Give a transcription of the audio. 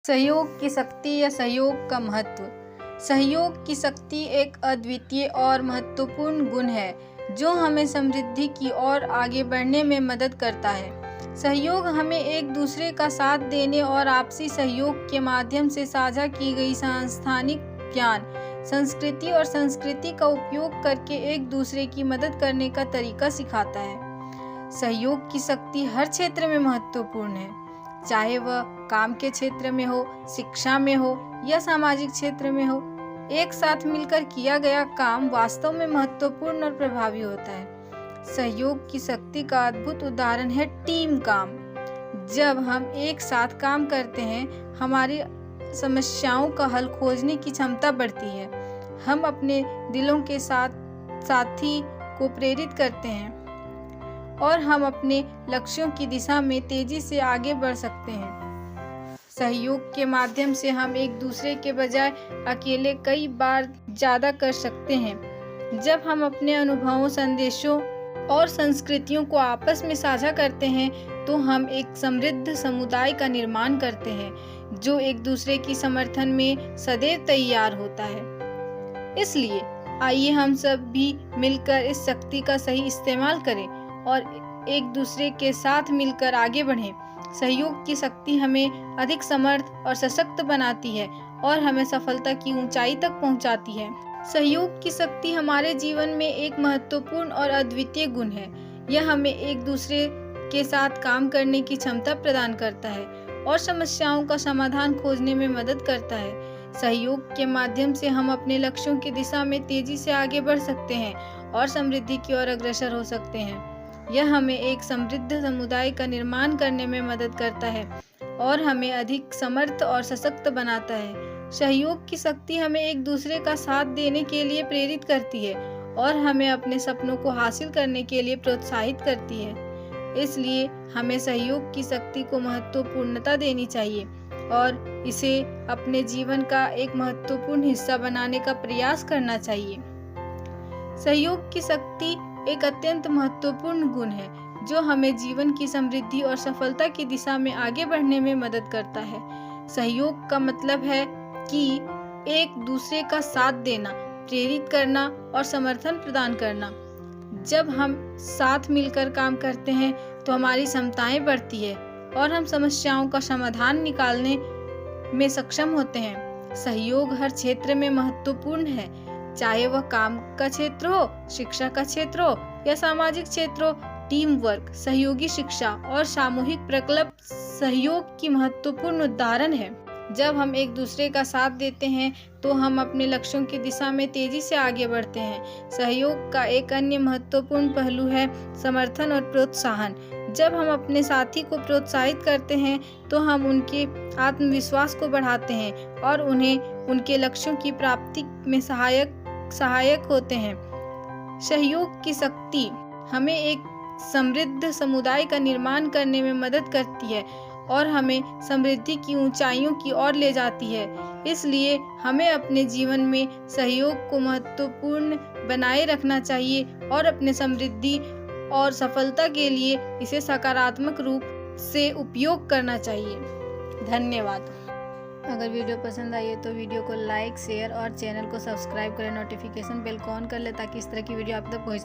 सहयोग की शक्ति या सहयोग का महत्व। सहयोग की शक्ति एक अद्वितीय और महत्वपूर्ण गुण है जो हमें समृद्धि की ओर आगे बढ़ने में मदद करता है। सहयोग हमें एक दूसरे का साथ देने और आपसी सहयोग के माध्यम से साझा की गई सांस्थानिक ज्ञान, संस्कृति और संस्कृति का उपयोग करके एक दूसरे की मदद करने का तरीका सिखाता है। सहयोग की शक्ति हर क्षेत्र में महत्वपूर्ण है, चाहे वह काम के क्षेत्र में हो, शिक्षा में हो या सामाजिक क्षेत्र में हो। एक साथ मिलकर किया गया काम वास्तव में महत्वपूर्ण और प्रभावी होता है। सहयोग की शक्ति का अद्भुत उदाहरण है टीम काम। जब हम एक साथ काम करते हैं, हमारी समस्याओं का हल खोजने की क्षमता बढ़ती है। हम अपने दिलों के साथ साथी को प्रेरित करते हैं और हम अपने लक्ष्यों की दिशा में तेजी से आगे बढ़ सकते हैं। सहयोग के माध्यम से हम एक दूसरे के बजाय अकेले कई बार ज़्यादा कर सकते हैं। जब हम अपने अनुभवों, संदेशों और संस्कृतियों को आपस में साझा करते हैं तो हम एक समृद्ध समुदाय का निर्माण करते हैं जो एक दूसरे की समर्थन में सदैव तैयार होता है। इसलिए आइए हम सब भी मिलकर इस शक्ति का सही इस्तेमाल करें और एक दूसरे के साथ मिलकर आगे बढ़ें। सहयोग की शक्ति हमें अधिक समर्थ और सशक्त बनाती है और हमें सफलता की ऊंचाई तक पहुंचाती है। सहयोग की शक्ति हमारे जीवन में एक महत्वपूर्ण और अद्वितीय गुण है। यह हमें एक दूसरे के साथ काम करने की क्षमता प्रदान करता है और समस्याओं का समाधान खोजने में मदद करता है। सहयोग के माध्यम से हम अपने लक्ष्यों की दिशा में तेजी से आगे बढ़ सकते हैं और समृद्धि की ओर अग्रसर हो सकते हैं। यह हमें एक समृद्ध समुदाय का निर्माण करने में मदद करता है और हमें अधिक समर्थ और सशक्त बनाता है। सहयोग की शक्ति हमें एक दूसरे का साथ देने के लिए प्रेरित करती है और हमें अपने सपनों को हासिल करने के लिए प्रोत्साहित करती है। इसलिए हमें सहयोग की शक्ति को महत्वपूर्णता देनी चाहिए और इसे अपने जीवन का एक महत्वपूर्ण हिस्सा बनाने का प्रयास करना चाहिए। सहयोग की शक्ति एक अत्यंत महत्वपूर्ण गुण है जो हमें जीवन की समृद्धि और सफलता की दिशा में आगे बढ़ने में मदद करता है। सहयोग का मतलब है कि एक दूसरे का साथ देना, प्रेरित करना और समर्थन प्रदान करना। जब हम साथ मिलकर काम करते हैं तो हमारी क्षमताएं बढ़ती है और हम समस्याओं का समाधान निकालने में सक्षम होते हैं। सहयोग हर क्षेत्र में महत्वपूर्ण है, चाहे वह काम का क्षेत्र हो, शिक्षा का क्षेत्र हो या सामाजिक क्षेत्र हो। टीम वर्क, सहयोगी शिक्षा और सामूहिक प्रकल्प सहयोग की महत्वपूर्ण उदाहरण है। जब हम एक दूसरे का साथ देते हैं तो हम अपने लक्ष्यों की दिशा में तेजी से आगे बढ़ते हैं। सहयोग का एक अन्य महत्वपूर्ण पहलू है समर्थन और प्रोत्साहन। जब हम अपने साथी को प्रोत्साहित करते हैं तो हम उनके आत्मविश्वास को बढ़ाते हैं और उन्हें उनके लक्ष्यों की प्राप्ति में सहायक होते हैं। सहयोग की शक्ति हमें एक समृद्ध समुदाय का निर्माण करने में मदद करती है और हमें समृद्धि की ऊंचाइयों की ओर ले जाती है। इसलिए हमें अपने जीवन में सहयोग को महत्वपूर्ण बनाए रखना चाहिए और अपने समृद्धि और सफलता के लिए इसे सकारात्मक रूप से उपयोग करना चाहिए। धन्यवाद। अगर वीडियो पसंद आई है तो वीडियो को लाइक, शेयर और चैनल को सब्सक्राइब करें। नोटिफिकेशन बेल को ऑन कर ले ताकि इस तरह की वीडियो आप तक पहुंचे।